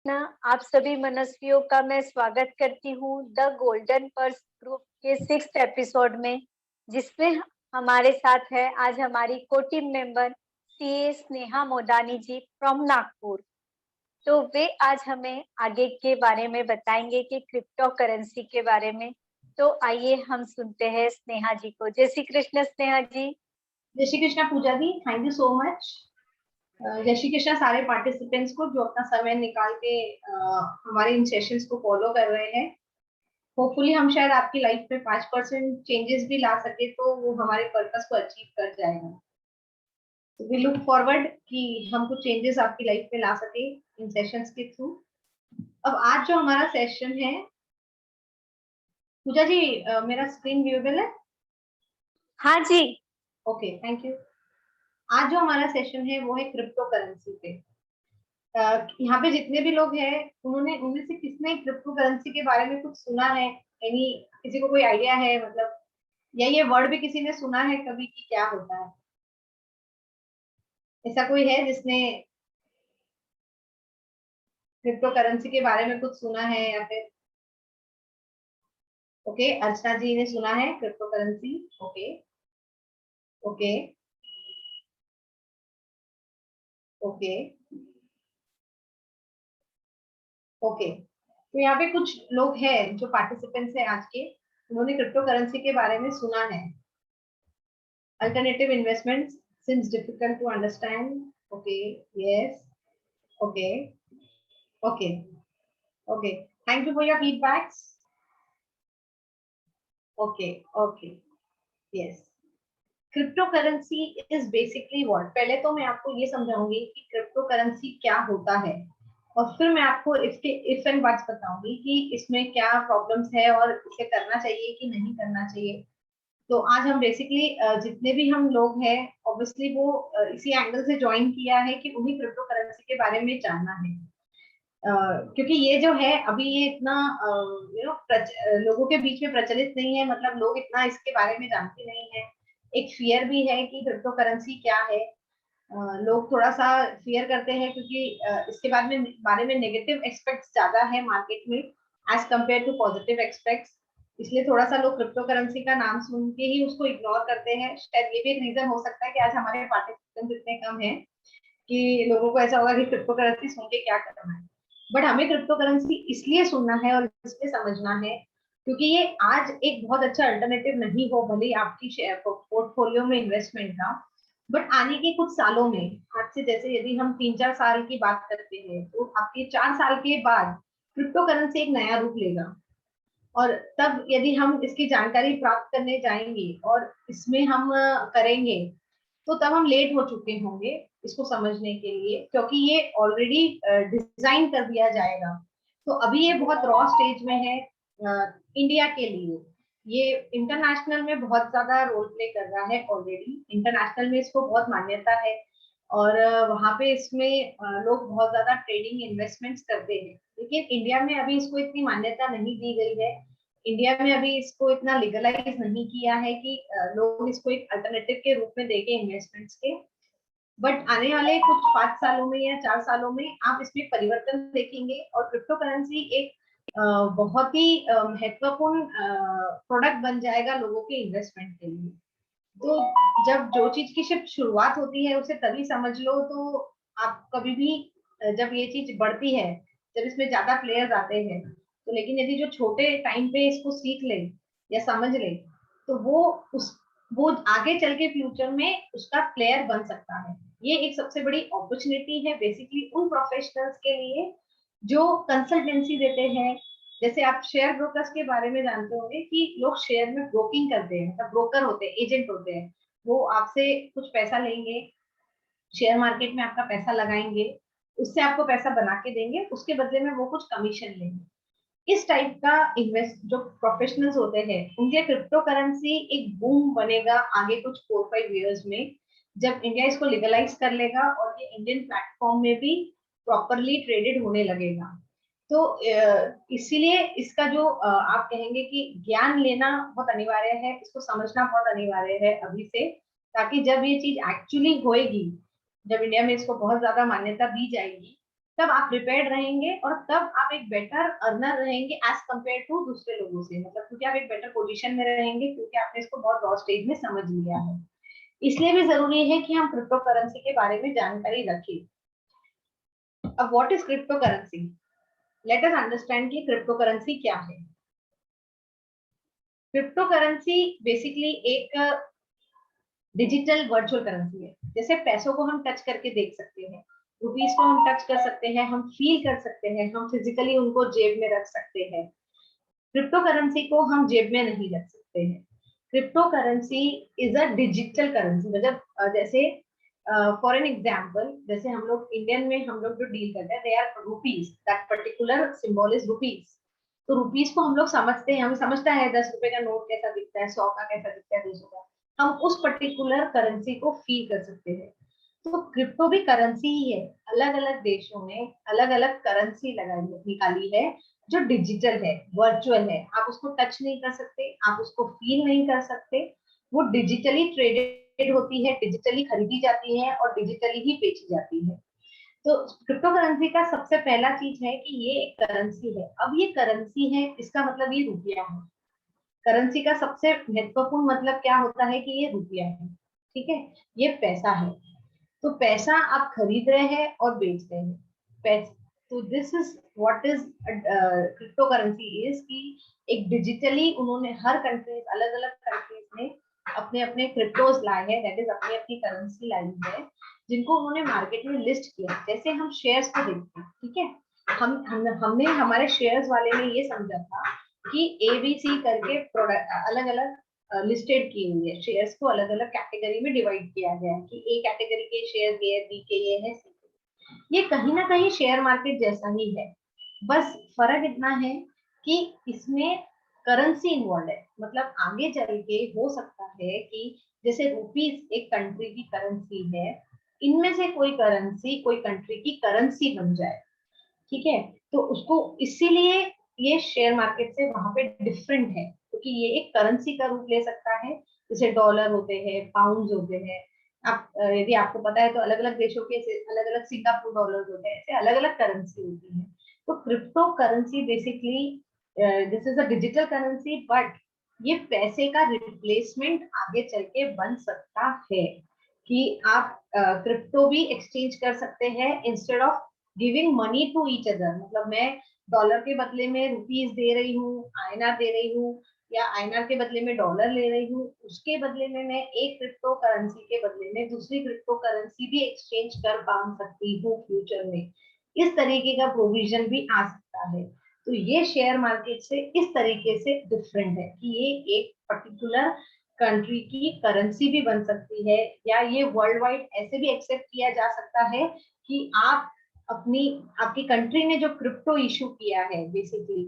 कृष्णा। आप सभी मनस्वियों का मैं स्वागत करती हूँ द गोल्डन पर्स ग्रुप के 6th एपिसोड में, जिसमें हमारे साथ है आज हमारी को team member CA Sneha Modani ji from Nagpur. तो वे आज हमें आगे के बारे में बताएंगे कि क्रिप्टो करेंसी के बारे में। तो आइए हम सुनते हैं स्नेहा जी को। जय श्री कृष्ण स्नेहा जी। जय श्री कृष्णा पूजा दी, थैंक यू सो मच। जय श्री कृष्णा सारे पार्टिसिपेंट्स को जो अपना समय निकाल के हमारे इन सेशंस को फॉलो कर रहे हैं। होपफुली हम शायद आपकी लाइफ में 5% चेंजेस भी ला सके तो वो हमारे पर्पस को अचीव कर जाएगा। तो वी लुक फॉरवर्ड कि हम कुछ चेंजेस आपकी लाइफ में ला सके इन सेशंस के थ्रू। अब आज जो हमारा सेशन है, पूजा जी मेरा स्क्रीन व्यूएबल है? हाँ जी। Okay, thank you. आज जो हमारा सेशन है वो है क्रिप्टो करेंसी पे। यहाँ पे जितने भी लोग हैं उन्होंने उनमें से किसने क्रिप्टो करेंसी के बारे में कुछ सुना है? यानी किसी को कोई आइडिया है, मतलब या ये वर्ड भी किसी ने सुना है कभी कि क्या होता है? ऐसा कोई है जिसने क्रिप्टो करेंसी के बारे में कुछ सुना है या फिर? ओके, अर्चना जी ने सुना है crypto currency. Okay okay okay okay. तो यहाँ पे कुछ लोग हैं जो पार्टिसिपेंट्स हैं आज के, उन्होंने क्रिप्टो करेंसी के बारे में सुना है। Alternative investments seems difficult to understand. Okay, yes. Okay, okay, okay. Thank you for your feedbacks. Okay, okay, yes. Crypto currency is basically what? पहले तो मैं आपको ये समझाऊंगी कि क्रिप्टो करेंसी क्या होता है, और फिर मैं आपको इसके इफ एंड बट्स बताऊंगी कि इसमें क्या प्रॉब्लम्स है और इसे करना चाहिए कि नहीं करना चाहिए। तो आज हम बेसिकली जितने भी हम लोग हैं, ऑब्वियसली वो इसी एंगल से ज्वाइन किया है कि उन्हें क्रिप्टो करेंसी के बारे में जानना है। क्योंकि ये जो है अभी ये इतना लोगों के बीच में प्रचलित नहीं है, मतलब लोग इतना इसके बारे में जानते नहीं है। एक फियर भी है कि क्रिप्टो करेंसी क्या है। लोग थोड़ा सा फियर करते हैं क्योंकि इसके बारे में नेगेटिव एक्सपेक्ट्स ज्यादा है मार्केट में as compare to positive expects. इसलिए थोड़ा सा लोग क्रिप्टो करेंसी का नाम सुन के ही उसको इग्नोर करते हैं। शायद ये भी एक रीजन हो सकता है कि आज हमारे पार्टिसिपेंट इतने कम हैं कि लोगों को ऐसा होगा कि क्रिप्टो करेंसी सुन के क्या करना है। बट हमें क्रिप्टो करेंसी इसलिए सुनना है और इसलिए समझना है क्योंकि ये आज एक बहुत अच्छा अल्टरनेटिव नहीं हो भले आपकी शेयर पोर्टफोलियो में इन्वेस्टमेंट का, बट आने के कुछ सालों में, आज से जैसे यदि हम 3-4 साल की बात करते हैं तो आपके 4 साल के बाद क्रिप्टो करेंसी एक नया रूप लेगा। और तब यदि हम इसकी जानकारी प्राप्त करने जाएंगे और इसमें हम करेंगे तो तब हम लेट हो चुके होंगे इसको समझने के लिए, क्योंकि ये ऑलरेडी डिजाइन कर दिया जाएगा। तो अभी ये बहुत रॉ स्टेज में है इंडिया के लिए। ये इंटरनेशनल में बहुत ज्यादा रोल प्ले कर रहा है ऑलरेडी। इंटरनेशनल में इसको बहुत मान्यता है और वहां पे इसमें लोग बहुत ज्यादा ट्रेडिंग इन्वेस्टमेंट्स करते हैं, लेकिन इंडिया में अभी इसको इतनी मान्यता नहीं दी गई है। इंडिया में अभी इसको इतना लीगलाइज नहीं किया है कि लोग इसको एक अल्टरनेटिव के रूप में देखें इन्वेस्टमेंट्स के। बट आने वाले कुछ 5 सालों में या 4 सालों में आप इसमें परिवर्तन देखेंगे और क्रिप्टो करेंसी एक बहुत ही महत्वपूर्ण प्रोडक्ट बन जाएगा लोगों के इन्वेस्टमेंट के लिए। तो जब जो चीज की सिर्फ शुरुआत होती है उसे तभी समझ लो, तो आप कभी भी जब ये चीज बढ़ती है, जब इसमें ज्यादा प्लेयर्स आते हैं तो, लेकिन यदि जो छोटे टाइम पे इसको सीख ले या समझ ले तो वो आगे चल के फ्यूचर में उसका प्लेयर बन सकता है। ये एक सबसे बड़ी अपॉर्चुनिटी है बेसिकली उन प्रोफेशनल्स के लिए जो कंसल्टेंसी देते हैं। जैसे आप शेयर ब्रोकर्स के बारे में जानते होंगे कि लोग शेयर में ब्रोकिंग करते हैं, मतलब ब्रोकर होते हैं, एजेंट होते हैं। वो आपसे कुछ पैसा लेंगे, शेयर मार्केट में आपका पैसा लगाएंगे, उससे आपको पैसा बना के देंगे, उसके बदले में वो कुछ कमीशन लेंगे। इस टाइप का इन्वेस्ट जो प्रोफेशनल्स होते हैं उनके क्रिप्टो करेंसी एक बूम बनेगा आगे कुछ 4-5 इयर्स में, जब इंडिया इसको लीगलाइज कर लेगा और ये इंडियन प्लेटफॉर्म में भी प्रॉपरली ट्रेडेड होने लगेगा। तो इसीलिए इसका जो आप कहेंगे कि ज्ञान लेना बहुत अनिवार्य है, इसको समझना बहुत अनिवार्य है अभी से, ताकि जब ये चीज एक्चुअली होएगी, जब इंडिया में इसको बहुत ज्यादा मान्यता दी जाएगी तब आप प्रिपेयर्ड रहेंगे और तब आप एक बेटर अर्नर रहेंगे एज कम्पेयर टू दूसरे लोगों से, मतलब क्योंकि आप एक बेटर पोजीशन में रहेंगे क्योंकि आपने इसको बहुत रॉ स्टेज में समझ लिया है। इसलिए भी जरूरी है कि हम क्रिप्टो करेंसी के बारे में जानकारी रखें। अब what is crypto currency? Let us understand कि क्रिप्टो करेंसी क्या है। क्रिप्टो करेंसी बेसिकली एक डिजिटल वर्चुअल करेंसी है। जैसे पैसों को हम टच करके देख सकते हैं, रुपीस को हम टच कर सकते हैं, हम फील कर सकते हैं, हम फिजिकली उनको जेब में रख सकते हैं। क्रिप्टो करेंसी को हम जेब में नहीं रख सकते हैं। Crypto currency is a digital currency. मतलब जैसे फॉर एन एग्जाम्पल, जैसे हम लोग इंडियन में हम लोग जो डील करते हैं, they are rupees, that particular symbol is rupees. तो रुपीज को हम लोग समझते हैं, हमें समझता है 10 रुपए का नोट कैसा दिखता है, 100 का कैसा दिखता है, 200 का। हम उस पर्टिकुलर करेंसी को फील कर सकते हैं। तो क्रिप्टो भी करेंसी ही है। अलग अलग देशों ने अलग अलग करेंसी लगाई निकाली है जो डिजिटल है, वर्चुअल है। आप उसको टच नहीं कर सकते, आप उसको फील नहीं कर सकते। वो डिजिटली ट्रेडेड होती है, डिजिटली खरीदी जाती है और डिजिटली ही बेची जाती है। तो क्रिप्टो करेंसी का सबसे पहला चीज है कि ये एक करेंसी है। अब ये करेंसी है, इसका मतलब ये रुपया है। करेंसी का सबसे महत्वपूर्ण मतलब क्या होता है कि ये रुपया है, ठीक है, ये पैसा है। तो पैसा आप खरीद रहे हैं और बेच रहे हैं। पैसा, तो this is what is crypto currency is कि एक डिजिटली उन्होंने हर कंट्रीज, अलग अलग कंट्रीज ने अपने अपने क्रिप्टोज लाए हैं, दैट इज अपनी अपनी करेंसी लाई है, जिनको उन्होंने मार्केट में लिस्ट किया। जैसे हम शेयर्स को देखते हैं, ठीक है, हमने हमारे शेयर्स वाले ने ये समझा था कि एबीसी करके प्रोडक्ट अलग अलग लिस्टेड की हुई है। शेयर्स को अलग अलग कैटेगरी में डिवाइड किया गया है कि ए कैटेगरी के शेयर ये है, बी के ये है, सी के। ये कहीं ना कहीं शेयर मार्केट जैसा ही है, बस फर्क इतना है कि इसमें करेंसी इन्वॉल्व है। मतलब आगे चल के हो सकता है कि जैसे रुपीस एक कंट्री की करेंसी है, इनमें से कोई करेंसी कोई कंट्री की करेंसी बन जाए, ठीक है। तो उसको इसीलिए ये शेयर मार्केट से वहां पे डिफरेंट है, क्योंकि ये एक करेंसी का रूप ले सकता है। जैसे डॉलर होते हैं, पाउंड होते हैं। आप यदि आपको पता है तो अलग अलग देशों के अलग अलग सिंगापुर डॉलर होते हैं, ऐसे अलग अलग करेंसी होती है। तो crypto currency basically this is a digital currency, but ये पैसे का रिप्लेसमेंट आगे चल के बन सकता है कि आप क्रिप्टो भी एक्सचेंज कर सकते हैं instead of giving money to each other. मतलब मैं डॉलर के बदले में रुपीस दे रही हूँ, आईएनआर दे रही हूँ, या आईएनआर के बदले में डॉलर ले रही हूँ, उसके बदले में मैं एक क्रिप्टो करेंसी के बदले में दूसरी क्रिप्टो करेंसी भी एक्सचेंज कर पा सकती हूँ फ्यूचर में। इस तरीके का प्रोविजन भी आ सकता है। तो ये शेयर मार्केट से इस तरीके से डिफरेंट है कि ये एक पर्टिकुलर कंट्री की करेंसी भी बन सकती है, या ये वर्ल्ड वाइड ऐसे भी एक्सेप्ट किया जा सकता है कि आप अपनी आपकी कंट्री ने जो क्रिप्टो इशू किया है बेसिकली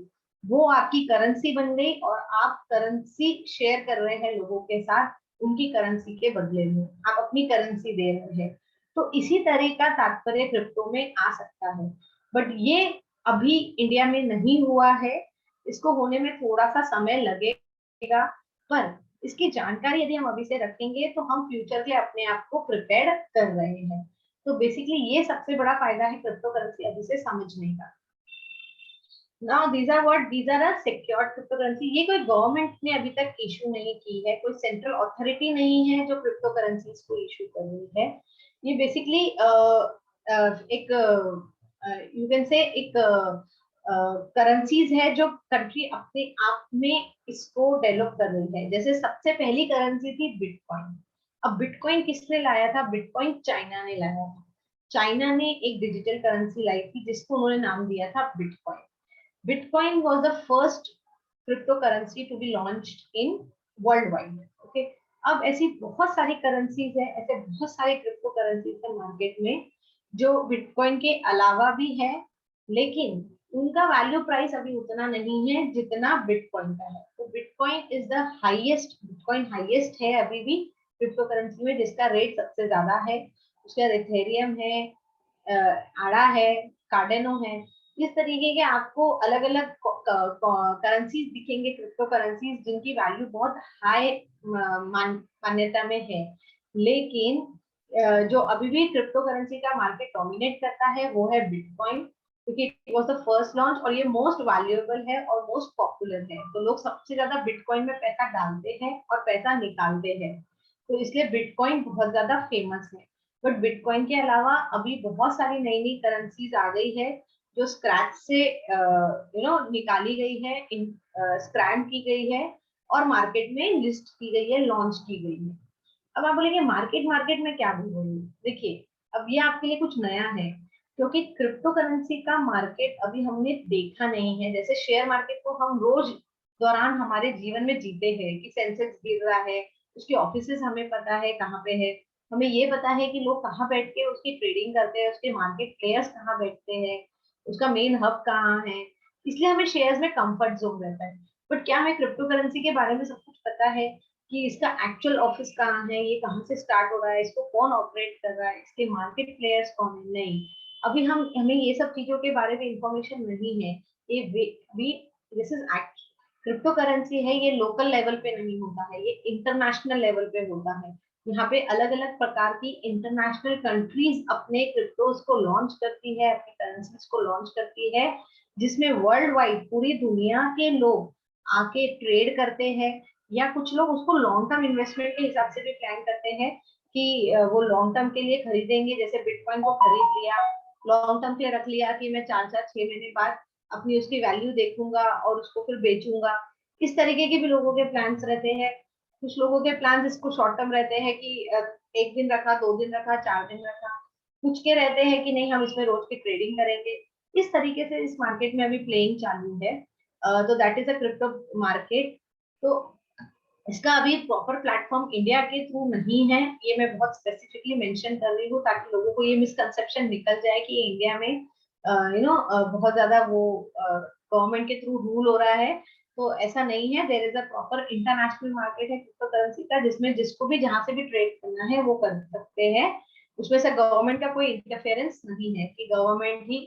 वो आपकी करेंसी बन गई और आप करेंसी शेयर कर रहे हैं लोगों के साथ, उनकी करेंसी के बदले में आप अपनी करेंसी दे रहे हैं। तो इसी तरह का तात्पर्य क्रिप्टो में आ सकता है, बट ये अभी इंडिया में नहीं हुआ है। इसको होने में थोड़ा सा समय लगेगा, पर इसकी जानकारी यदि हम अभी से रखेंगे तो हम फ्यूचर के लिए अपने आप को प्रिपेयर कर रहे हैं। तो बेसिकली ये सबसे बड़ा फायदा है क्रिप्टो करेंसी अभी से समझने का। Now these are a secured crypto currency. ये कोई गवर्नमेंट ने अभी तक इशू नहीं की है, कोई सेंट्रल अथॉरिटी नहीं है जो क्रिप्टो करेंसीज को इशू कर रही है। ये बेसिकली एक यू कैन से एक करेंसीज है जो कंट्री अपने आप में इसको डेवलप कर रही है। जैसे सबसे पहली करेंसी थी बिटकॉइन। अब बिटकॉइन किसने लाया था? बिटकॉइन चाइना ने लाया था। चाइना ने एक डिजिटल करेंसी लाई थी जिसको उन्होंने नाम दिया था bitcoin. Bitcoin was the first crypto currency to be launched in world wide. Okay, अब ऐसी बहुत सारी करेंसीज है, ऐसे बहुत सारे क्रिप्टो करेंसीज है मार्केट में जो बिटकॉइन के अलावा भी है, लेकिन उनका वैल्यू प्राइस अभी उतना नहीं है जितना बिटकॉइन का है। तो bitcoin is the highest, bitcoin highest है अभी भी क्रिप्टो करेंसी में, जिसका रेट सबसे ज्यादा है। उसका इथेरियम है, आड़ा है, कार्डेनो है। इस तरीके के आपको अलग अलग करेंसीज दिखेंगे, क्रिप्टो करेंसीज जिनकी वैल्यू बहुत हाई मान्यता में है। लेकिन जो अभी भी क्रिप्टो करेंसी का मार्केट डोमिनेट करता है वो है बिटकॉइन, क्योंकि it was the first launch और ये मोस्ट वैल्यूएबल है और मोस्ट पॉपुलर है, तो लोग सबसे ज्यादा बिटकॉइन में पैसा डालते हैं और पैसा निकालते हैं, तो इसलिए बिटकॉइन बहुत ज्यादा फेमस है। बट बिटकॉइन के अलावा अभी बहुत सारी नई नई करेंसीज आ गई है जो स्क्रैच से निकाली गई है, स्क्रैम की गई है और मार्केट में लिस्ट की गई है, लॉन्च की गई है। अब आप बोलेंगे मार्केट मार्केट में क्या बोल रही हूँ, देखिए अब ये आपके लिए कुछ नया है, क्योंकि क्रिप्टो करेंसी का मार्केट अभी हमने देखा नहीं है। जैसे शेयर मार्केट को हम रोज दौरान हमारे जीवन में जीते हैं कि सेंसेक्स गिर रहा है, उसके ऑफिसेस हमें पता है कहाँ पे है, हमें ये पता है कि लोग कहाँ बैठ के उसकी ट्रेडिंग करते हैं, उसके मार्केट प्लेयर्स कहाँ बैठते हैं, उसका मेन हब कहाँ है, इसलिए हमें शेयर्स में कंफर्ट जोन रहता है। बट क्या हमें क्रिप्टो करेंसी के बारे में सब कुछ पता है कि इसका एक्चुअल ऑफिस कहाँ है, ये कहाँ से स्टार्ट हो रहा है, इसको कौन ऑपरेट कर रहा है, इसके मार्केट प्लेयर्स कौन है? नहीं, अभी हमें ये सब चीजों के बारे में इंफॉर्मेशन नहीं है। ये भी दिस इज क्रिप्टो करेंसी है, ये लोकल लेवल पे नहीं होता है, ये इंटरनेशनल लेवल पे होता है। यहाँ पे अलग अलग प्रकार की इंटरनेशनल कंट्रीज अपने क्रिप्टोज को लॉन्च करती है, अपनी करेंसीज को लॉन्च करती है, जिसमें वर्ल्ड वाइड पूरी दुनिया के लोग आके ट्रेड करते हैं, या कुछ लोग उसको लॉन्ग टर्म इन्वेस्टमेंट के हिसाब से भी प्लान करते हैं कि वो लॉन्ग टर्म के लिए खरीदेंगे। जैसे बिटकॉइन को खरीद लिया, लॉन्ग टर्म के लिए रख लिया कि मैं 4 4 6 महीने बाद अपनी उसकी वैल्यू देखूंगा और उसको फिर बेचूंगा। इस तरीके के भी लोगों के प्लान्स रहते हैं। कुछ लोगों के प्लान इसको शॉर्ट टर्म रहते हैं कि 1 दिन रखा, 2 दिन रखा, 4 दिन रखा। कुछ के रहते हैं कि नहीं हम इसमें रोज की ट्रेडिंग करेंगे। इस तरीके से इस मार्केट में अभी प्लेइंग चालू है। तो that is a crypto market. तो इसका अभी प्रॉपर प्लेटफॉर्म इंडिया के थ्रू नहीं है, ये मैं बहुत स्पेसिफिकली मेंशन कर रही हूँ ताकि लोगों को ये मिसकंसेप्शन निकल जाए कि ये इंडिया में बहुत ज्यादा वो गवर्नमेंट के थ्रू रूल हो रहा है। तो ऐसा नहीं है, there is a proper international market है क्रिप्टो करेंसी का, जिसमें जिसको भी जहां से भी ट्रेड करना है वो कर सकते हैं। उसमें से गवर्नमेंट का कोई इंटरफेरेंस नहीं है कि गवर्नमेंट ही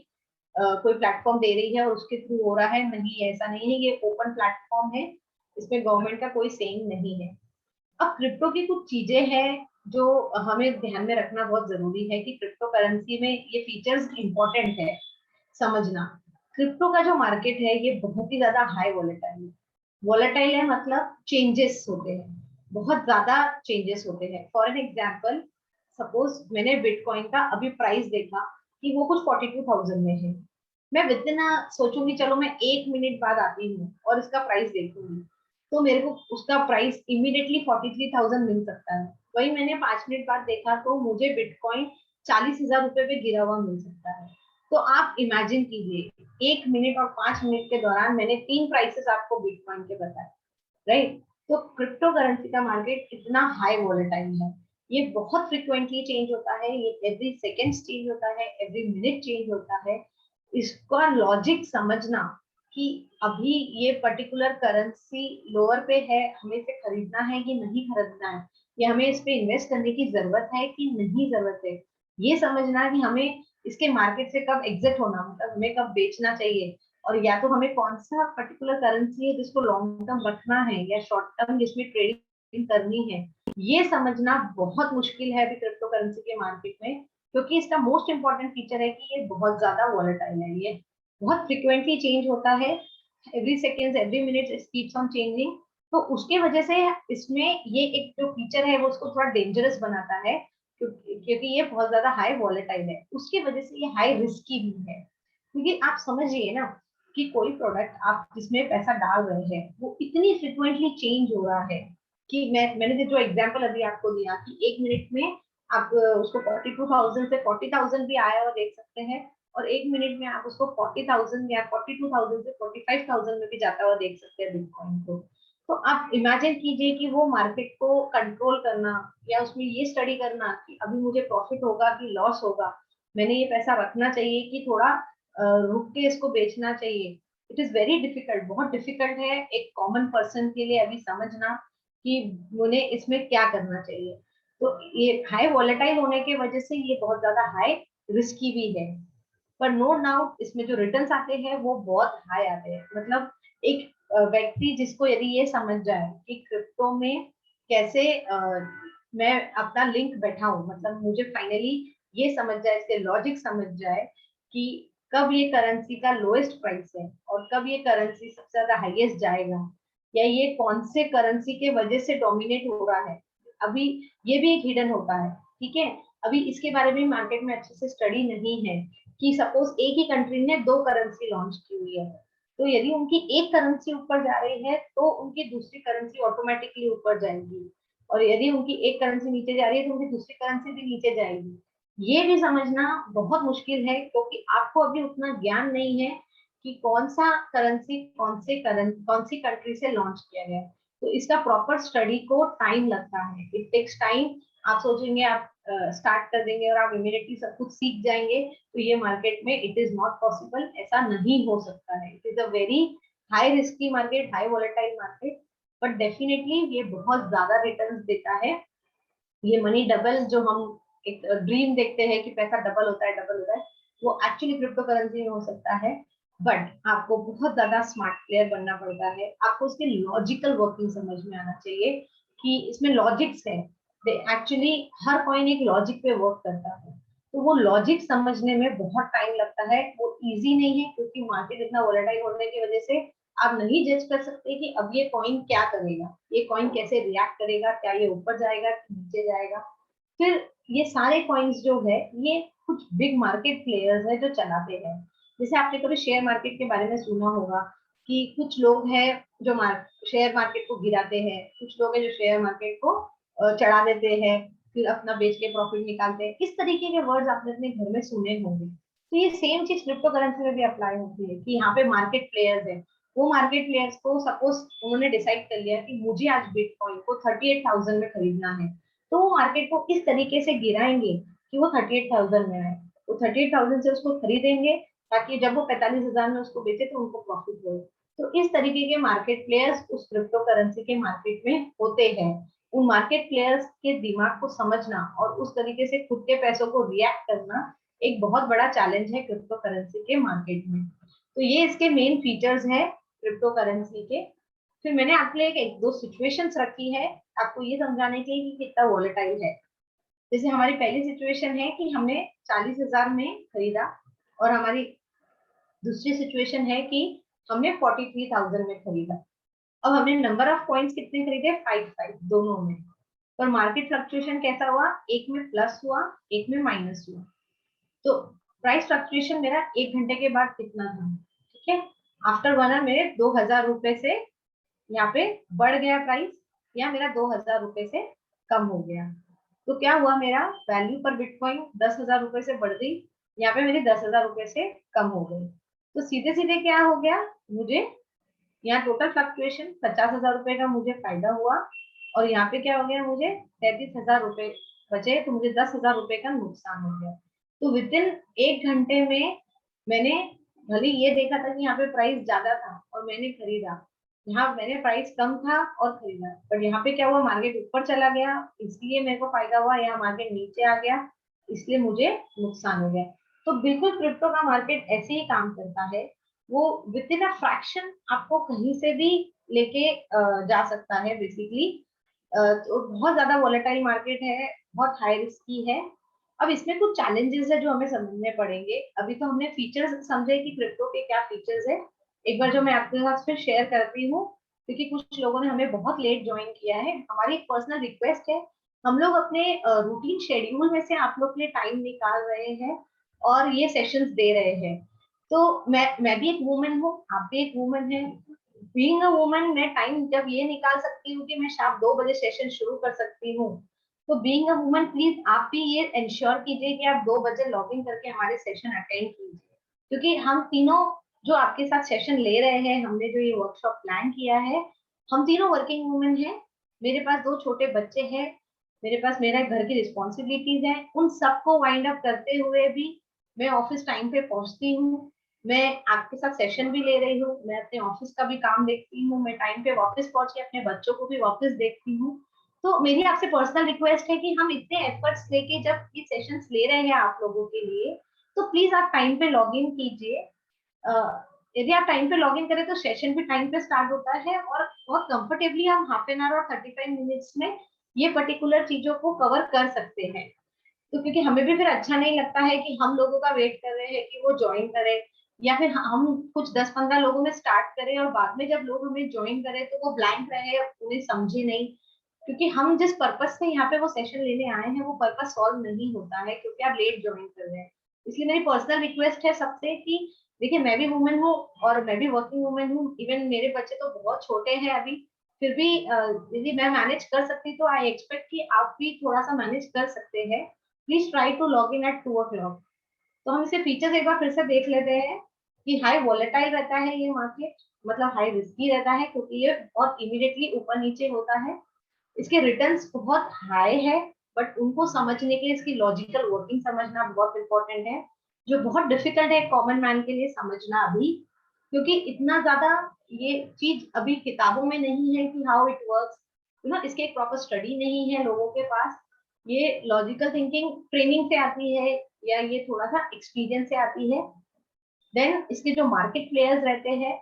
कोई प्लेटफॉर्म दे रही है और उसके थ्रू हो रहा है, नहीं ऐसा नहीं है, ये ओपन प्लेटफॉर्म है, इसमें गवर्नमेंट का कोई सेइंग नहीं है। अब क्रिप्टो की कुछ चीजें हैं जो हमें ध्यान में रखना बहुत जरूरी है कि क्रिप्टो करेंसी में ये फीचर्स इंपॉर्टेंट है समझना। क्रिप्टो का जो मार्केट है ये बहुत ही ज्यादा हाई वॉलेटाइल है। वॉलेटाइल है मतलब चेंजेस होते हैं, बहुत ज्यादा चेंजेस होते हैं। फॉर एन एग्जाम्पल, सपोज मैंने बिटकॉइन का अभी प्राइस देखा कि वो कुछ 42,000 में है, मैं विदिन सोचूंगी चलो मैं 1 मिनट बाद आती हूँ और इसका प्राइस देखूंगी, तो मेरे को उसका प्राइस इमीडिएटली 43,000 मिल सकता है। वही मैंने 5 मिनट बाद देखा तो मुझे बिटकॉइन 40,000 रुपए पे गिरा हुआ मिल सकता है। तो आप इमेजिन कीजिए 1 मिनट और 5 मिनट के दौरान मैंने 3 प्राइसेस आपको बिटकॉइन के बताए, राइट? तो क्रिप्टो करेंसी का मार्केट इतना हाई वॉलेटाइल है, ये बहुत फ्रिक्वेंटली चेंज होता है, ये एवरी सेकेंड चेंज होता है, एवरी मिनट चेंज होता है। इसका लॉजिक समझना कि अभी ये पर्टिकुलर करेंसी लोअर पे है, हमें इसे खरीदना है कि नहीं खरीदना है, या हमें इस पे इन्वेस्ट करने की जरूरत है कि नहीं जरूरत है, ये समझना कि हमें इसके मार्केट से कब एग्जिट होना, मतलब हमें कब बेचना चाहिए, और या तो हमें कौन सा पर्टिकुलर करेंसी है जिसको लॉन्ग टर्म रखना है या शॉर्ट टर्म जिसमें ट्रेडिंग करनी है, ये समझना बहुत मुश्किल है अभी क्रिप्टो करेंसी के मार्केट में। क्योंकि इसका मोस्ट इंपॉर्टेंट फीचर है कि ये बहुत ज्यादा वॉलेटाइल है, ये बहुत फ्रिक्वेंटली चेंज होता है, every second every minute keeps on changing. तो उसके वजह से इसमें ये एक जो फीचर है वो उसको थोड़ा डेंजरस बनाता है, क्योंकि ये बहुत ज्यादा हाई वॉलेटाइल है, उसकी वजह से ये हाई रिस्की भी है। क्योंकि आप समझिए ना कि कोई प्रोडक्ट आप जिसमें पैसा डाल रहे हैं वो इतनी फ्रिक्वेंटली चेंज हो रहा है कि मैंने जो एग्जांपल अभी आपको दिया कि 1 मिनट में आप उसको 42,000 से 40,000 भी आया हुआ देख सकते हैं, और 1 मिनट में आप उसको 40,000 या 42,000 से 45,000 में भी जाता हुआ देख सकते हैं बिटकॉइन को। तो आप इमेजिन कीजिए कि वो मार्केट को कंट्रोल करना या उसमें ये स्टडी करना कि अभी मुझे प्रॉफिट होगा कि लॉस होगा, मैंने ये पैसा रखना चाहिए कि थोड़ा रुक के इसको बेचना चाहिए। इट इज वेरी डिफिकल्ट, बहुत डिफिकल्ट है एक कॉमन पर्सन के लिए अभी समझना कि उन्हें इसमें क्या करना चाहिए। तो ये हाई वॉलेटाइल होने की वजह से ये बहुत ज्यादा हाई रिस्की भी है। पर नो डाउट इसमें जो रिटर्न्स आते हैं वो बहुत हाई आते हैं। मतलब एक व्यक्ति जिसको यदि ये समझ जाए कि क्रिप्टो में कैसे मैं अपना लिंक बैठाऊं, मतलब मुझे फाइनली ये समझ जाए, इसके लॉजिक समझ जाए कि कब ये करेंसी का लोएस्ट प्राइस है और कब ये करेंसी सबसे ज्यादा हाईएस्ट जाएगा, या ये कौन से करेंसी के वजह से डोमिनेट हो रहा है। अभी ये भी एक हिडन होता है, ठीक है। अभी इसके बारे में मार्केट में अच्छे से स्टडी नहीं है कि सपोज एक ही कंट्री ने दो करेंसी लॉन्च की हुई है, तो यदि उनकी एक करेंसी ऊपर जा रही है तो उनकी दूसरी करेंसी ऑटोमेटिकली ऊपर जाएगी, और यदि उनकी एक करेंसी नीचे जा रही है तो उनकी दूसरी करेंसी भी नीचे जाएगी। ये भी समझना बहुत मुश्किल है क्योंकि आपको अभी उतना ज्ञान नहीं है कि कौन सा करेंसी कौन सी कंट्री से लॉन्च किया गया है। तो इसका प्रॉपर स्टडी को टाइम लगता है, इट टेक्स टाइम। आप सोचेंगे आप स्टार्ट कर देंगे और आप इमीडिएटली सब कुछ सीख जाएंगे, तो ये मार्केट में इट इज नॉट पॉसिबल, ऐसा नहीं हो सकता है। It is a very high risky market, high volatile market, but definitely ये बहुत ज्यादा रिटर्न्स देता है। ये मनी डबल जो हम एक ड्रीम देखते हैं कि पैसा डबल होता है डबल होता है, वो एक्चुअली क्रिप्टो करेंसी में हो सकता है। बट आपको बहुत ज्यादा स्मार्ट प्लेयर बनना पड़ता है, आपको उसके लॉजिकल वर्किंग समझ में आना चाहिए कि इसमें लॉजिक्स है। एक्चुअली हर कॉइन एक लॉजिक पे वर्क करता है, तो वो लॉजिक समझने में बहुत टाइम लगता है, वो इजी नहीं है क्योंकि मार्केट इतना वोलेटाइल होने की वजह से आप नहीं जज कर सकते कि अब ये कॉइन क्या करेगा, ये कॉइन कैसे रिएक्ट करेगा, क्या ये ऊपर जाएगा कि नीचे जाएगा। फिर ये सारे कॉइन्स जो है ये कुछ बिग मार्केट प्लेयर्स है जो चलाते हैं। जैसे आपने कभी शेयर मार्केट के बारे में सुना होगा कि कुछ लोग हैं जो शेयर मार्केट को गिराते हैं, कुछ लोग हैं जो शेयर मार्केट को चढ़ा देते हैं, फिर अपना बेच के प्रॉफिट निकालते हैं। इस तरीके के वर्ड्स आपने अपने घर में सुने होंगे। तो ये सेम चीज क्रिप्टो करेंसी में भी अप्लाई होती है कि यहाँ पे मार्केट प्लेयर्स है, वो मार्केट प्लेयर्स को सपोज उन्होंने डिसाइड कर लिया कि मुझे आज बिटकॉइन को 38,000 में खरीदना है, तो वो मार्केट को इस तरीके से गिराएंगे कि वो 38,000 में आए, वो 38,000 से उसको खरीदेंगे ताकि जब वो 45,000 में उसको बेचे तो उनको प्रॉफिट हो। तो इस तरीके के मार्केट प्लेयर्स उस क्रिप्टो करेंसी के मार्केट में होते हैं। उन मार्केट प्लेयर्स के दिमाग को समझना और उस तरीके से खुद के पैसों को रिएक्ट करना एक बहुत बड़ा चैलेंज है क्रिप्टो करेंसी के मार्केट में। तो ये इसके मेन फीचर्स है क्रिप्टो करेंसी के। फिर मैंने आपके लिए एक दो सिचुएशंस रखी है आपको ये समझाने के लिए कि कितना वॉलेटाइल है। जैसे हमारी पहली सिचुएशन है कि हमने 40,000 में खरीदा, और हमारी दूसरी सिचुएशन है कि हमने 43,000 में खरीदा। अब हमने नंबर ऑफ पॉइंट्स कितने खरीदे, 5 दोनों में। पर मार्केट फ्लक्चुएशन कैसा हुआ, एक में प्लस हुआ एक में माइनस हुआ। तो प्राइस फ्लक्चुएशन मेरा 1 घंटे के बाद कितना था, ठीक है। आफ्टर 1 आवर मेरे 2,000 रुपए से यहाँ पे बढ़ गया प्राइस, या मेरा 2,000 रुपए से कम हो गया। तो क्या हुआ, मेरा वैल्यू पर बिटकॉइन 10,000 रुपए से बढ़ गई, यहाँ पे मेरी 10,000 रुपए से कम हो गई। तो सीधे सीधे क्या हो गया, मुझे यहाँ टोटल फ्लक्चुएशन 50,000 रुपए का मुझे फायदा हुआ, और यहाँ पे क्या हो गया, मुझे 33,000 रुपए बचे, तो मुझे 10,000 रुपए का नुकसान हो गया। तो विद इन 1 घंटे में मैंने भले ये देखा था कि यहाँ पे प्राइस ज्यादा था और मैंने खरीदा, यहाँ मैंने प्राइस कम था और खरीदा, पर यहाँ पे क्या हुआ, मार्केट ऊपर चला गया इसलिए मेरे को फायदा हुआ, यहाँ मार्केट नीचे आ गया इसलिए मुझे नुकसान हो गया। तो बिल्कुल क्रिप्टो का मार्केट ऐसे ही काम करता है, वो विद इन अ फ्रैक्शन आपको कहीं से भी लेके जा सकता है बेसिकली। तो बहुत ज्यादा वॉलेटाइल मार्केट है, बहुत हाई रिस्की है। अब इसमें कुछ चैलेंजेस है जो हमें समझने पड़ेंगे। अभी तो हमने फीचर्स समझे कि क्रिप्टो के क्या फीचर्स है, एक बार जो मैं आपके साथ फिर शेयर करती हूँ, क्योंकि कुछ लोगों ने हमें बहुत लेट ज्वाइन किया है। हमारी एक पर्सनल रिक्वेस्ट है, हम लोग अपने रूटीन शेड्यूल में से आप लोग के लिए टाइम निकाल रहे हैं और ये सेशंस दे रहे हैं। तो मैं भी एक वुमन हूँ, आप भी एक वुमन है। बीइंग अ वुमन मैं टाइम जब ये निकाल सकती हूँ कि मैं शाम 2 बजे सेशन शुरू कर सकती हूँ, तो बीइंग अ वुमन प्लीज आप भी ये इंश्योर कीजिए कि आप 2 बजे लॉग इन करके हमारे सेशन अटेंड कीजिए, क्योंकि हम तीनों जो आपके साथ सेशन ले रहे हैं, हमने जो ये वर्कशॉप प्लान किया है, हम तीनों वर्किंग वुमेन हैं। मेरे पास 2 छोटे बच्चे हैं, मेरे पास मेरा घर की रिस्पॉन्सिबिलिटीज है, उन सबको वाइंड अप करते हुए भी मैं ऑफिस टाइम पे पहुंचती हूँ, मैं आपके साथ सेशन भी ले रही हूँ, मैं अपने ऑफिस का भी काम देखती हूँ, मैं टाइम पे वापस पहुंच के अपने बच्चों को भी वापस देखती हूँ। तो मेरी आपसे पर्सनल रिक्वेस्ट है कि हम इतने एफर्ट्स लेके जब ये सेशंस ले रहे हैं आप लोगों के लिए, तो प्लीज आप टाइम पे लॉग इन कीजिए। यदि आप टाइम पे लॉग इन करें तो सेशन भी टाइम पे स्टार्ट होता है, और बहुत कंफर्टेबली हम हाफ एन आवर और 35 मिनट्स में ये पर्टिकुलर चीजों को कवर कर सकते हैं। तो क्योंकि हमें भी फिर अच्छा नहीं लगता है कि हम लोगों का वेट कर रहे हैं कि वो ज्वाइन करें, या फिर हम कुछ 10-15 लोगों में स्टार्ट करें और बाद में जब लोग हमें ज्वाइन करें तो वो ब्लैंक रहे, उन्हें समझे नहीं। क्योंकि हम जिस पर्पस से यहाँ पे वो सेशन लेने आए हैं वो पर्पस सॉल्व नहीं होता है, क्योंकि आप लेट ज्वाइन कर रहे हैं। इसलिए मेरी पर्सनल रिक्वेस्ट है सबसे कि देखिए, मैं भी वुमेन हूँ और मैं भी वर्किंग वुमेन हूँ, इवन मेरे बच्चे तो बहुत छोटे हैं अभी, फिर भी यदि मैं मैनेज कर सकती तो आई एक्सपेक्ट कि आप भी थोड़ा सा मैनेज कर सकते हैं। Please try to log in at 2 o'clock। तो हम इसे फीचर्स एक बार फिर से देख लेते हैं कि हाई वॉलेटाइल रहता है ये मार्केट, मतलब हाई रिस्की रहता है, क्योंकि ये बहुत इमीडिएटली ऊपर नीचे होता है। इसके रिटर्न्स बहुत हाई है, बट उनको समझने के लिए इसकी लॉजिकल वर्किंग समझना बहुत इंपॉर्टेंट है, जो बहुत डिफिकल्ट है कॉमन मैन के लिए समझना अभी, क्योंकि इतना ज्यादा ये चीज अभी किताबों में नहीं है कि हाउ इट वर्क्स, इसके एक प्रॉपर स्टडी नहीं है लोगों के पास। ये लॉजिकल थिंकिंग ट्रेनिंग से आती है, या ये थोड़ा सा एक्सपीरियंस से आती है। देन इसके जो मार्केट प्लेयर्स रहते हैं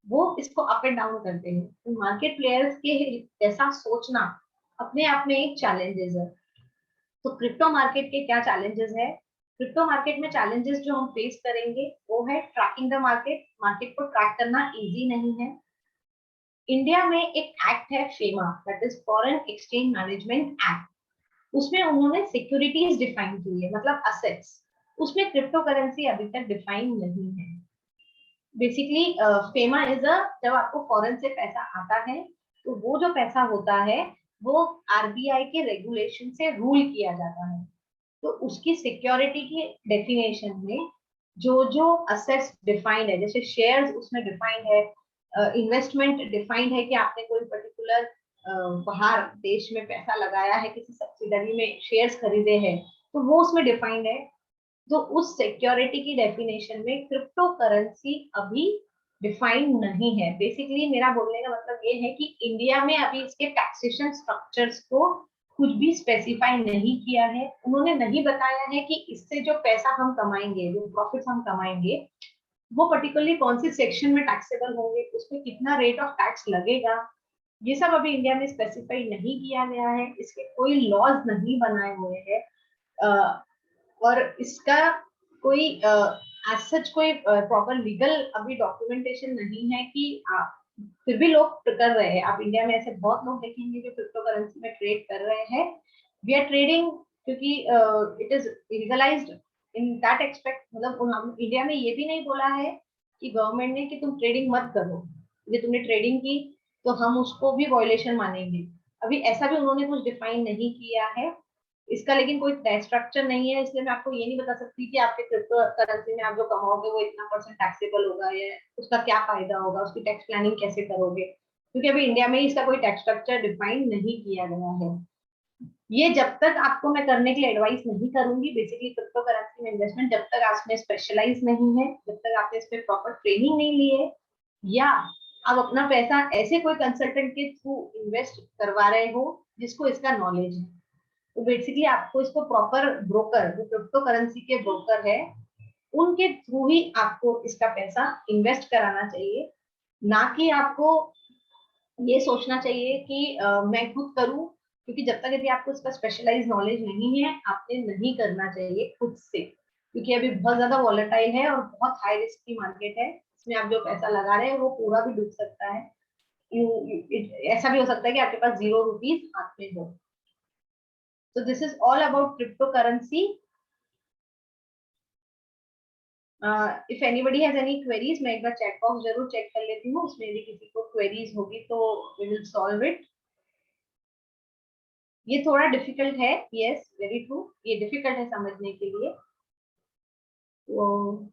वो इसको अप एंड डाउन करते हैं। तो मार्केट प्लेयर्स के ऐसा सोचना अपने आप में एक चैलेंजेस है। तो क्रिप्टो मार्केट के क्या चैलेंजेस है? क्रिप्टो मार्केट में चैलेंजेस जो हम फेस करेंगे वो है ट्रैकिंग द मार्केट। मार्केट को ट्रैक करना इजी नहीं है। इंडिया में एक एक्ट है FEMA, that is foreign exchange management act. उसमें उन्होंने सिक्योरिटीज डिफाइन की है, मतलब असेट्स। उसमें क्रिप्टो करेंसी अभी तक डिफाइन नहीं है। बेसिकली फेमा इज अ, जब आपको फॉरेन से पैसा आता है तो वो जो पैसा होता है वो आरबीआई के रेगुलेशन से रूल किया जाता है। तो उसकी सिक्योरिटी की डेफिनेशन में जो जो असेट्स डिफाइंड है, जैसे शेयर्स उसमें डिफाइंड है, इन्वेस्टमेंट डिफाइंड है कि आपने कोई पर्टिकुलर बाहर देश में पैसा लगाया है, किसी सब्सिडरी में शेयर्स खरीदे हैं, तो वो उसमें डिफाइंड है। तो उस सिक्योरिटी की डेफिनेशन में क्रिप्टो करेंसी अभी डिफाइंड नहीं है। बेसिकली मेरा बोलने का मतलब ये है कि इंडिया में अभी इसके टैक्सेशन स्ट्रक्चर्स को कुछ भी स्पेसिफाई नहीं किया है। उन्होंने नहीं बताया है कि इससे जो पैसा हम कमाएंगे, जो प्रॉफिट हम कमाएंगे, वो पर्टिकुलरली कौन सी सेक्शन में टैक्सेबल होंगे, उसमें कितना रेट ऑफ टैक्स लगेगा। ये सब अभी इंडिया में स्पेसिफाई नहीं किया गया है, इसके कोई लॉज नहीं बनाए हुए हैं। और इसका कोई एज सच कोई प्रॉपर लीगल अभी डॉक्यूमेंटेशन नहीं है कि फिर भी लोग कर रहे हैं। आप इंडिया में ऐसे बहुत लोग देखेंगे जो क्रिप्टो करेंसी में ट्रेड कर रहे हैं। वी आर ट्रेडिंग, क्योंकि it is legalised in that expect. मतलब हम इंडिया में ये भी नहीं बोला है कि गवर्नमेंट ने कि तुम ट्रेडिंग मत करो, ये तुमने ट्रेडिंग की तो हम उसको भी वॉयलेशन मानेंगे। अभी ऐसा भी उन्होंने कुछ डिफाइन नहीं किया है इसका, लेकिन कोई टैक्स स्ट्रक्चर नहीं है, इसलिए मैं आपको ये नहीं बता सकती कि आपके क्रिप्टो करेंसी में आप जो कमाओगे वो इतना परसेंट टैक्सेबल होगा, या उसका क्या फायदा होगा, उसकी टैक्स प्लानिंग कैसे करोगे, क्योंकि अभी इंडिया में इसका कोई टैक्स स्ट्रक्चर डिफाइन नहीं किया गया है। ये जब तक आपको मैं करने के लिए एडवाइस नहीं करूंगी, बेसिकली क्रिप्टो करेंसी में इन्वेस्टमेंट, जब तक आप इसमें स्पेशलाइज नहीं है, जब तक आपने इस पे प्रॉपर ट्रेनिंग नहीं ली है, या आप अपना पैसा ऐसे कोई कंसल्टेंट के थ्रू इन्वेस्ट करवा रहे हो जिसको इसका नॉलेज है, तो बेसिकली आपको इसको प्रॉपर ब्रोकर, जो क्रिप्टो करेंसी के ब्रोकर है, उनके थ्रू ही आपको इसका पैसा इन्वेस्ट कराना चाहिए। ना कि आपको ये सोचना चाहिए कि मैं खुद करूं, क्योंकि जब तक यदि आपको इसका स्पेशलाइज नॉलेज नहीं है आपने नहीं करना चाहिए खुद से, क्योंकि अभी बहुत ज्यादा वॉलेटाइल है और बहुत हाई रिस्क की मार्केट है। इसमें आप जो पैसा लगा रहे हैं वो पूरा भी डूब सकता है। ऐसा भी हो सकता है कि आपके पास 0 रुपीज हाथ में हो। So this is all about cryptocurrency. If anybody has any queries, मैं एक बार चैट बॉक्स जरूर चेक कर लेती हूँ, उसमें यदि किसी को क्वेरीज होगी तो we will solve it. ये थोड़ा डिफिकल्ट है, yes, very true, ये डिफिकल्ट है समझने के लिए। तो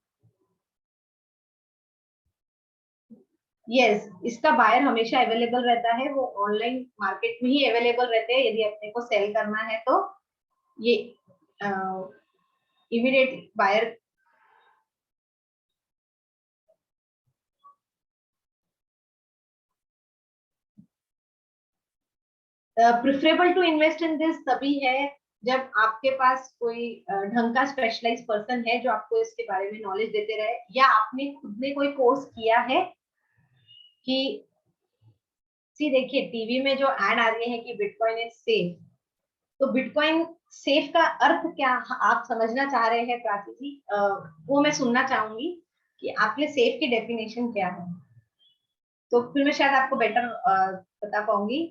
yes, इसका बायर हमेशा अवेलेबल रहता है, वो ऑनलाइन मार्केट में ही अवेलेबल रहते हैं। यदि अपने को सेल करना है तो ये immediate buyer preferable to invest in this तभी है जब आपके पास कोई ढंग का स्पेशलाइज पर्सन है जो आपको इसके बारे में नॉलेज देते रहे, या आपने खुद ने कोई कोर्स किया है कि सी देखिए टीवी में जो ऐड आ रही है कि बिटकॉइन इज सेफ, तो बिटकॉइन सेफ का अर्थ क्या आप समझना चाह रहे हैं प्राची जी, वो मैं सुनना चाहूंगी कि आपके सेफ की डेफिनेशन क्या है, तो फिर मैं शायद आपको बेटर बता पाऊंगी।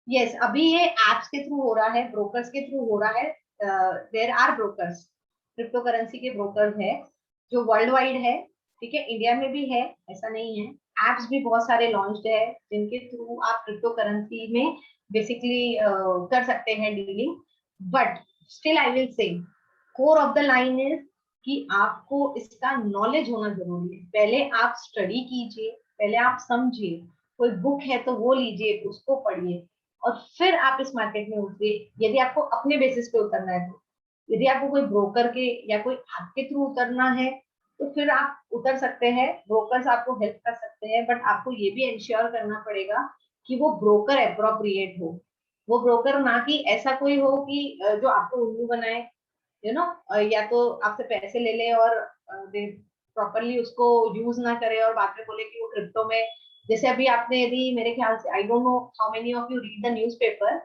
यस, अभी ये एप्स के थ्रू हो रहा है, ब्रोकर्स के थ्रू हो रहा है। There are brokers, crypto currency के ब्रोकर्स है जो वर्ल्ड वाइड है, ठीक है, इंडिया में भी है, ऐसा नहीं है। एप्स भी बहुत सारे लॉन्च्ड है जिनके थ्रू आप क्रिप्टो करेंसी में बेसिकली कर सकते हैं dealing. But still I will say core of the line is कि आपको इसका नॉलेज होना जरूरी है। पहले आप स्टडी कीजिए, पहले आप समझिए, कोई बुक है तो वो लीजिए, उसको पढ़िए, और फिर आप इस मार्केट में उतरिए। यदि आपको अपने बेसिस पे उतरना है तो, यदि आपको कोई ब्रोकर के या कोई ऐप के थ्रू उतरना है तो फिर आप उतर सकते हैं, ब्रोकर्स आपको हेल्प कर सकते हैं, बट आपको ये भी इंश्योर करना पड़ेगा कि वो ब्रोकर अप्रोप्रिएट हो। वो ब्रोकर ना कि ऐसा कोई हो कि जो आपको उल्लू बनाए, यू नो, या तो आपसे पैसे ले ले और प्रॉपरली उसको यूज ना करे और बाद में बोले कि वो क्रिप्टो में, जैसे अभी आपने, यदि मेरे ख्याल से, I don't know how many of you read the newspaper,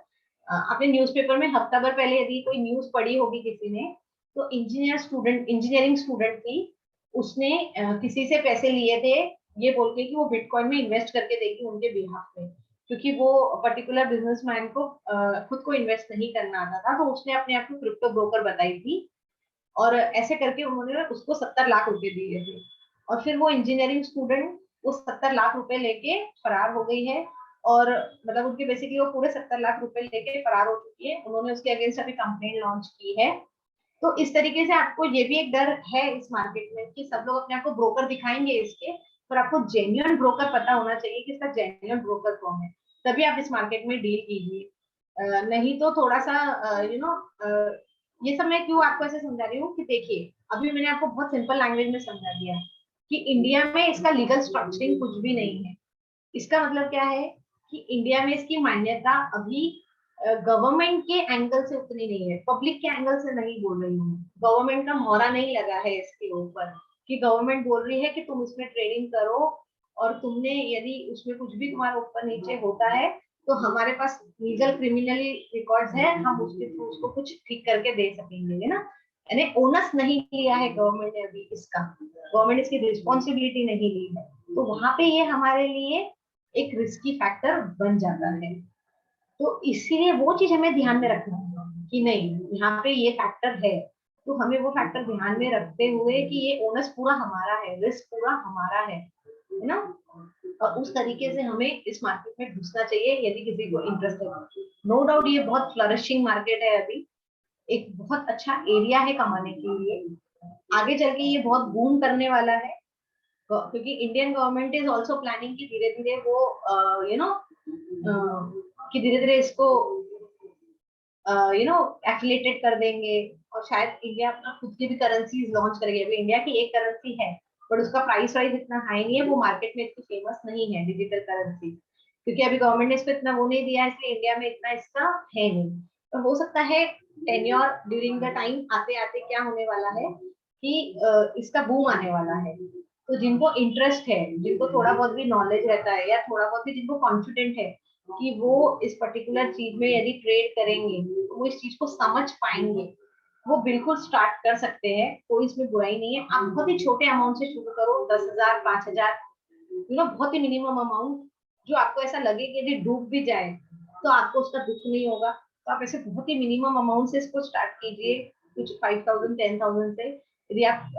आपने न्यूज़पेपर में हफ्ता भर पहले यदि कोई न्यूज पढ़ी होगी किसी ने, तो इंजीनियरिंग स्टूडेंट थी, उसने किसी से पैसे लिए थे ये बोल के कि वो बिटकॉइन में इन्वेस्ट करके देगी उनके बिहाफ पे, क्योंकि वो पर्टिकुलर बिजनेसमैन को खुद को इन्वेस्ट नहीं करना आता था, तो उसने अपने आप को क्रिप्टो ब्रोकर बताई थी, और ऐसे करके उन्होंने उसको 70 लाख रुपए दिए थे। और फिर वो इंजीनियरिंग स्टूडेंट वो 70 लाख रुपए लेके फरार हो गई है, और मतलब उनके बेसिकली वो पूरे 70 लाख रुपए लेके फरार हो चुकी है। उन्होंने उसके अगेंस्ट अभी कंप्लेन लॉन्च की है। तो इस तरीके से आपको ये भी एक डर है इस मार्केट में कि सब लोग अपने आप को ब्रोकर दिखाएंगे इसके, पर आपको जेन्युइन ब्रोकर पता होना चाहिए कि इसका जेन्युइन ब्रोकर कौन है, तभी आप इस मार्केट में डील कीजिए। नहीं तो थोड़ा सा ये सब मैं क्यों आपको ऐसे समझा रही हूँ कि देखिए, अभी मैंने आपको बहुत सिंपल लैंग्वेज में समझा दिया कि इंडिया में इसका लीगल स्ट्रक्चरिंग कुछ भी नहीं है। इसका मतलब क्या है कि इंडिया में इसकी मान्यता अभी गवर्नमेंट के एंगल से उतनी नहीं है, पब्लिक के एंगल से नहीं बोल रही हूँ। गवर्नमेंट का मोहरा नहीं लगा है इसके ऊपर कि गवर्नमेंट बोल रही है कि तुम इसमें ट्रेडिंग करो, और तुमने यदि उसमें कुछ भी तुम्हारा ऊपर नीचे होता है तो हमारे पास लीगल क्रिमिनल रिकॉर्ड्स है, हम उसके थ्रू उसको कुछ ठीक करके दे सकेंगे, है ना। यानी ओनस नहीं लिया है गवर्नमेंट ने अभी इसका, गवर्नमेंट इसकी रिस्पॉन्सिबिलिटी नहीं ली है, तो वहां पे ये हमारे लिए एक रिस्की फैक्टर बन जाता है। तो इसीलिए वो चीज हमें ध्यान में रखना है कि नहीं, यहाँ पे ये फैक्टर है, तो हमें वो फैक्टर ध्यान में रखते हुए कि ये ओनस पूरा हमारा है, रिस्क पूरा हमारा है ना। और उस तरीके से हमें इस मार्केट में घुसना चाहिए यदि किसी को इंटरेस्ट है। नो डाउट ये बहुत फ्लरिशिंग मार्केट है अभी, एक बहुत अच्छा एरिया है कमाने के लिए, आगे चल के ये बहुत बूम करने वाला है, क्योंकि Indian government is also planning कि धीरे धीरे वो यू नो कि धीरे धीरे इसको एफिलेटेड कर देंगे, और शायद इंडिया अपना खुद की भी करेंसी लॉन्च करेगी। अभी इंडिया की एक करेंसी है बट उसका प्राइस वाइज इतना हाई नहीं है, वो मार्केट में इतनी फेमस नहीं है डिजिटल करेंसी, क्योंकि अभी गवर्नमेंट ने इसको इतना वो नहीं दिया है, इसलिए इंडिया में इतना इसका है नहीं। तो हो सकता है टेन्योर ड्यूरिंग द टाइम आते आते क्या होने वाला है कि इसका बूम आने वाला है। तो जिनको इंटरेस्ट है, जिनको थोड़ा बहुत भी नॉलेज रहता है, या थोड़ा बहुत भी जिनको कॉन्फिडेंट है कि वो इस पर्टिकुलर चीज में यदि ट्रेड करेंगे तो वो इस चीज को समझ पाएंगे, वो बिल्कुल स्टार्ट कर सकते हैं, कोई इसमें बुराई नहीं है। आप बहुत ही छोटे अमाउंट से शुरू करो, 10,000 5,000, बहुत ही मिनिमम अमाउंट, जो आपको ऐसा लगे कि यदि डूब भी जाए तो आपको उसका दुख नहीं होगा, तो आप ऐसे बहुत ही मिनिमम अमाउंट से इसको स्टार्ट कीजिए, कुछ 5,000 10,000 से। यदि आप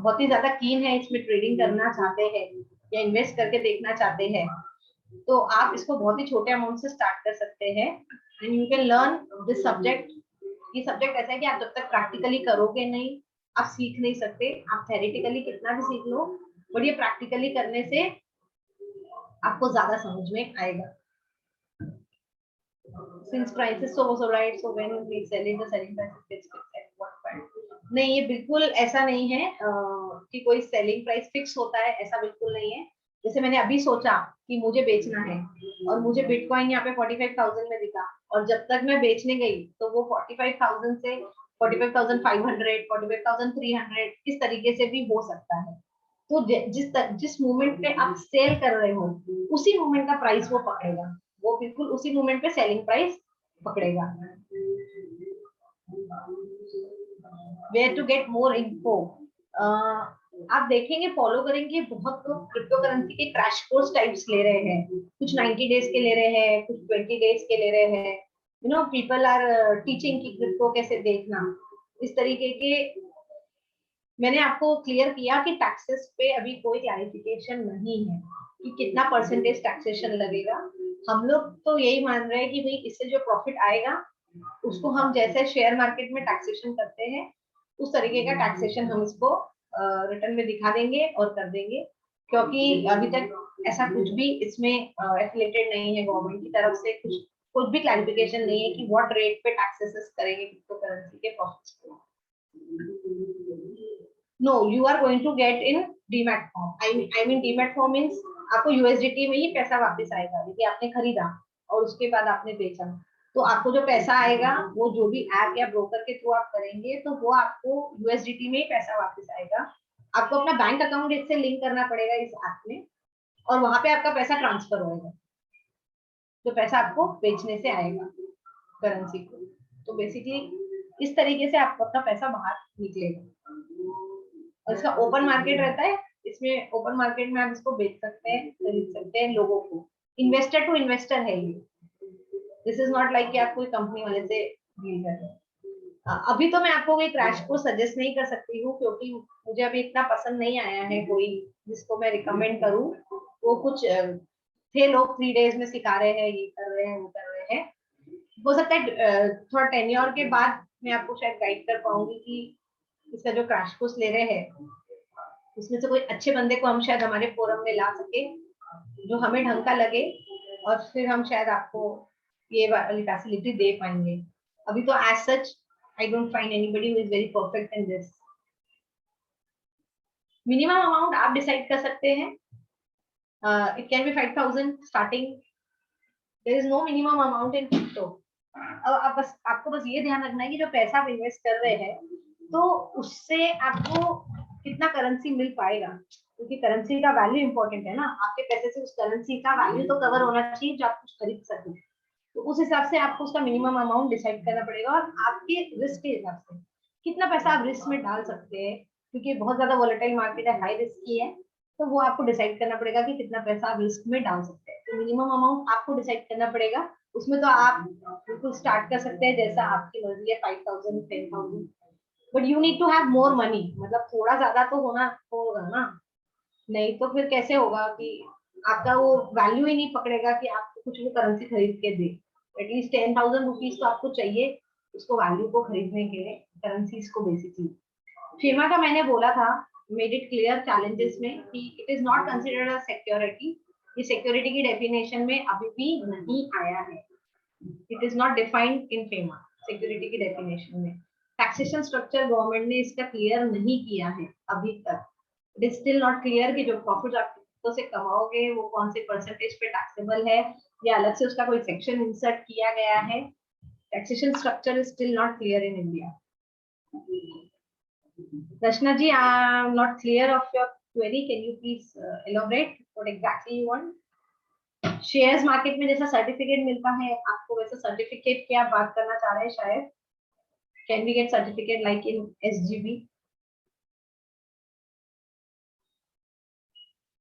बहुत ही ज्यादा कीन है इसमें, ट्रेडिंग करना चाहते हैं या इन्वेस्ट करके देखना चाहते हैं, तो आप इसको बहुत ही छोटे अमाउंट से स्टार्ट कर सकते हैं, and you can learn this subject. ये सब्जेक्ट ऐसा है कि आप जब तक प्रैक्टिकली करोगे नहीं, आप सीख नहीं सकते। आप थेरेटिकली कितना भी सीख लो, बट ये प्रैक्टिकली करने से आपको ज्यादा समझ में आएगा। Since prices so right, so when we selling, the selling prices gets fixed at what point? नहीं, ये बिल्कुल ऐसा नहीं है कि कोई सेलिंग प्राइस फिक्स होता है, ऐसा बिल्कुल नहीं है। जैसे मैंने अभी सोचा कि मुझे बेचना है और मुझे बिटकॉइन यहाँ पे 45,000 में दिखा, और जब तक मैं बेचने गई तो वो 45,000 से 45,500 45,300 इस तरीके से भी हो सकता है। तो जिस मोमेंट पे आप सेल कर रहे हो उसी मोमेंट का प्राइस वो पकड़ेगा, वो बिल्कुल उसी मोमेंट पे सेलिंग प्राइस पकड़ेगा। Where to get more info, आप देखेंगे फॉलो करेंगे बहुत लोग क्रिप्टो करेंसी के क्रैश कोर्स टाइप्स ले रहे हैं, कुछ 90 डेज के ले रहे हैं, कुछ 20 डेज के ले रहे हैं। You know people are teaching की क्रिप्टो कैसे देखना, इस तरीके के। मैंने आपको क्लियर किया कि टैक्सेस पे अभी कोई क्लैरिफिकेशन नहीं है कि कितना परसेंटेज टैक्सेशन लगेगा। हम लोग तो यही मान रहे हैं कि भाई इससे जो प्रॉफिट आएगा उसको हम जैसे शेयर मार्केट में टैक्सेशन करते हैं उस तरीके का टैक्सेशन हम इसको रिटर्न में दिखा देंगे और कर देंगे, क्योंकि अभी तक ऐसा कुछ भी इसमें एफिलेटेड नहीं है गवर्नमेंट की तरफ से, कुछ भी क्लैरिफिकेशन नहीं है कि व्हाट रेट पे टैक्सेस करेंगे क्रिप्टो करेंसी के प्रॉफिट्स को। No, you are going to get in demat form. I mean demat form means आपको यूएसडीटी में ही पैसा वापस आएगा। यदि आपने खरीदा और उसके बाद आपने बेचा तो आपको जो पैसा आएगा वो जो भी ऐप या ब्रोकर के थ्रू आप करेंगे तो वो आपको यूएसडीटी में ही पैसा वापस आएगा। आपको अपना बैंक अकाउंट इससे लिंक करना पड़ेगा इस ऐप में और वहां पे आपका पैसा ट्रांसफर होएगा, तो पैसा आपको बेचने से आएगा करेंसी को। तो बेसिकली इस तरीके से आपको अपना पैसा बाहर निकलेगा और इसका ओपन मार्केट रहता है। इसमें ओपन मार्केट में आप इसको बेच सकते हैं, खरीद सकते हैं लोगों को। इन्वेस्टर टू इन्वेस्टर है ये, दिस इज नॉट लाइक कि आप कोई कंपनी वाले से डील कर रहे हैं। अभी तो मैं आपको कोई क्रैश को सजेस्ट नहीं कर सकती हूँ क्योंकि मुझे अभी इतना पसंद नहीं आया है कोई जिसको मैं रिकमेंड करूँ। वो कुछ थे लोग 3 डेज में सिखा रहे हैं, ये कर रहे हैं, वो कर रहे हैं। हो सकता है थोड़ा टेन्योर के बाद मैं आपको शायद गाइड कर पाऊंगी कि इसका जो क्रैश कोर्स ले रहे हैं उसमें से कोई अच्छे बंदे को हम शायद हमारे फोरम में ला सके जो हमें ढंग का लगे और फिर हम शायद आपको ये वाली फैसिलिटी दे पाएंगे। अभी तो as such I don't find anybody who is very perfect in this. Minimum amount आप डिसाइड कर सकते हैं, it can be 5000 starting, there is no minimum amount in crypto. अब बस आपको बस ये ध्यान रखना है कि जो पैसा आप इन्वेस्ट कर रहे हैं तो उससे आपको कितना करेंसी मिल पाएगा, क्योंकि करेंसी का वैल्यू इंपॉर्टेंट है ना। आपके पैसे से उस करेंसी का वैल्यू तो कवर होना चाहिए जो आप कुछ खरीद सके। तो उस हिसाब से आपको उसका मिनिमम अमाउंट डिसाइड करना पड़ेगा और आपके रिस्क के हिसाब से कितना पैसा आप रिस्क में डाल सकते हैं, क्योंकि बहुत ज्यादा वोलेटाइल मार्केट है, हाई रिस्क की है। तो वो आपको डिसाइड करना पड़ेगा कि कितना पैसा आप रिस्क में डाल सकते हैं। तो मिनिमम अमाउंट आपको डिसाइड करना पड़ेगा। उसमें तो आप बिल्कुल स्टार्ट कर सकते हैं जैसा आपकी मर्जी है, 5000 10,000, but you need to have more money. मतलब थोड़ा ज्यादा तो होना होगा ना, नहीं तो फिर कैसे होगा कि आपका वो वैल्यू ही नहीं पकड़ेगा कि आपको कुछ भी करेंसी खरीद के दे। एटलीस्ट 10,000 रुपीज तो आपको चाहिए उसको वैल्यू को खरीदने के लिए, करेंसीज को बेसिकली। फेमा का मैंने बोला था, मेड इट क्लियर चैलेंजेस में कि it is not considered a security. ये सिक्योरिटी की डेफिनेशन में अभी भी नहीं आया है, it is not defined in FEMA security की डेफिनेशन में। टैक्सेशन स्ट्रक्चर गवर्नमेंट ने इसका क्लियर नहीं किया है अभी तक। It is still not clear कि जो प्रॉफिट आप तो से कमाओगे वो कौन से परसेंटेज पे टैक्सेबल है या अलग से उसका कोई सेक्शन इंसर्ट किया गया है। Taxation structure is still not clear in India. Rashna ji, I am not clear of your query. Can you please elaborate what exactly you want? Shares market में जैसा सर्टिफिकेट मिलता है आपको, वैसा सर्टिफिकेट की आप बात करना चाह रहे हैं शायद। Can we get certificate like in SGB?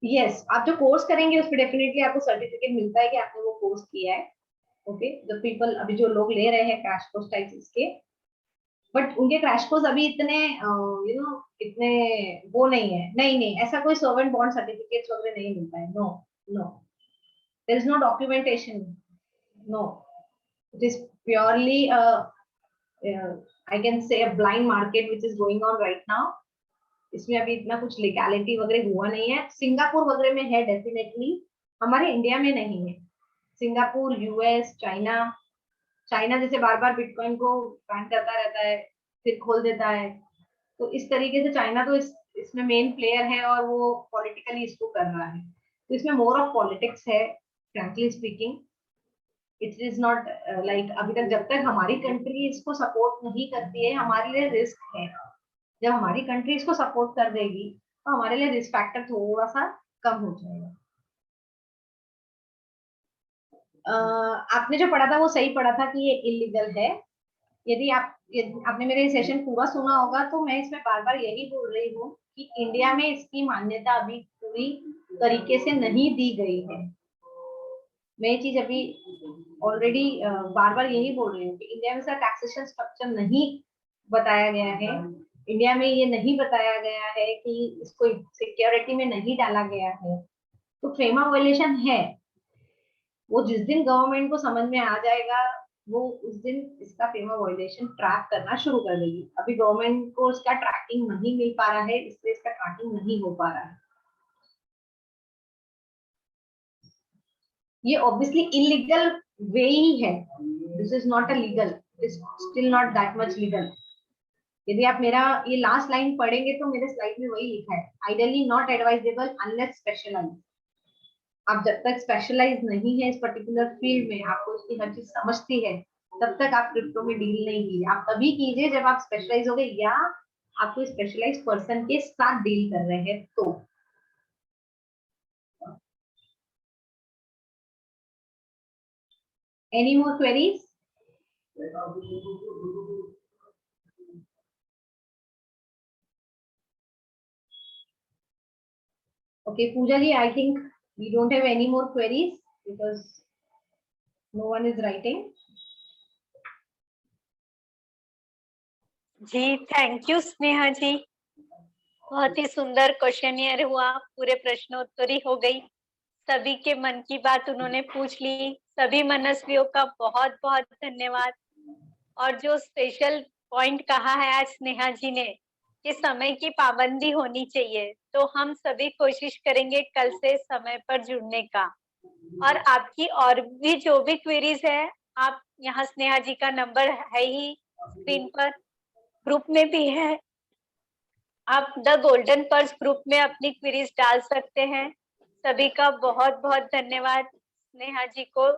Yes, आप जो कोर्स करेंगे उस पर डेफिनेटली आपको सर्टिफिकेट मिलता है कि आपने वो कोर्स किया है। ओके, द पीपल अभी जो लोग ले रहे हैं क्रैश कोर्स टाइप्स इसके, बट उनके क्रैश कोर्स अभी इतने यू नो इतने वो नहीं है। नहीं नहीं, ऐसा कोई सर्वेंट बॉन्ड सर्टिफिकेट्स वगैरह नहीं मिलता है। No no, there is no documentation, no, it is purely I can say a blind market which is going on right now. इसमें अभी इतना कुछ लीगैलिटी वगैरह हुआ नहीं है। सिंगापुर वगैरह में है डेफिनेटली, हमारे इंडिया में नहीं है। सिंगापुर, यूएस, चाइना, चाइना जैसे बार बार बिटकॉइन को बैन करता रहता है फिर खोल देता है, तो इस तरीके से चाइना तो इसमें मेन प्लेयर है और वो पॉलिटिकली इसको कर रहा है। तो इसमें मोर ऑफ पॉलिटिक्स है frankly speaking. It is not like अभी तक जब तक हमारी कंट्री इसको सपोर्ट नहीं करती है हमारे लिए रिस्क है। जब हमारी कंट्री इसको सपोर्ट कर देगी तो हमारे लिए रिस्क फैक्टर थोड़ा सा कम हो जाएगा। आपने जो पढ़ा था वो सही पढ़ा था कि ये इलीगल है। यदि आपने मेरे सेशन पूरा सुना होगा तो मैं इसमें बार बार यही बोल रही हूँ कि इंडिया में इसकी मान्यता अभी पूरी तरीके से नहीं दी गई है। मैं ये चीज अभी ऑलरेडी बार बार यही बोल रही हूँ कि इंडिया में इसका टैक्सेशन स्ट्रक्चर नहीं बताया गया है। इंडिया में ये नहीं बताया गया है कि इसको सिक्योरिटी में नहीं डाला गया है, तो फेमा वायलेशन है। वो जिस दिन गवर्नमेंट को समझ में आ जाएगा वो उस दिन इसका फेमा वायलेशन ट्रैक करना शुरू कर देगी। अभी गवर्नमेंट को इसका ट्रैकिंग नहीं मिल पा रहा है, इसलिए इसका ट्रैकिंग नहीं हो पा रहा है। ये ऑब्वियसली इलीगल वे ही है। This is not a legal, it's still not that much legal. यदि आप मेरा ये लास्ट लाइन पढ़ेंगे तो मेरे स्लाइड में वही लिखा है, ideally not advisable unless specialise. आप जब तक स्पेशलाइज नहीं है इस पर्टिकुलर फील्ड में, आपको उसकी हर चीज समझती है, तब तक आप क्रिप्टो में डील नहीं कीजिए। आप तभी कीजिए जब आप स्पेशलाइज हो गए या आपको स्पेशलाइज पर्सन के साथ डील कर रहे हैं तो। Any more queries? Okay, Pooja ji, I think we don't have any more queries because no one is writing. जी थैंक यू स्नेहा जी, बहुत ही सुंदर क्वेश्चनियर हुआ, पूरे प्रश्नोत्तरी हो गई, सभी के मन की बात उन्होंने पूछ ली। सभी मनस्वियों का बहुत बहुत धन्यवाद। और जो स्पेशल पॉइंट कहा है आज स्नेहा जी ने कि समय की पाबंदी होनी चाहिए, तो हम सभी कोशिश करेंगे कल से समय पर जुड़ने का। और आपकी और भी जो भी क्वेरीज है, आप यहाँ स्नेहा जी का नंबर है ही स्क्रीन पर, ग्रुप में भी है, आप द गोल्डन पर्स ग्रुप में अपनी क्वेरीज डाल सकते हैं। सभी का बहुत बहुत धन्यवाद स्नेहा जी को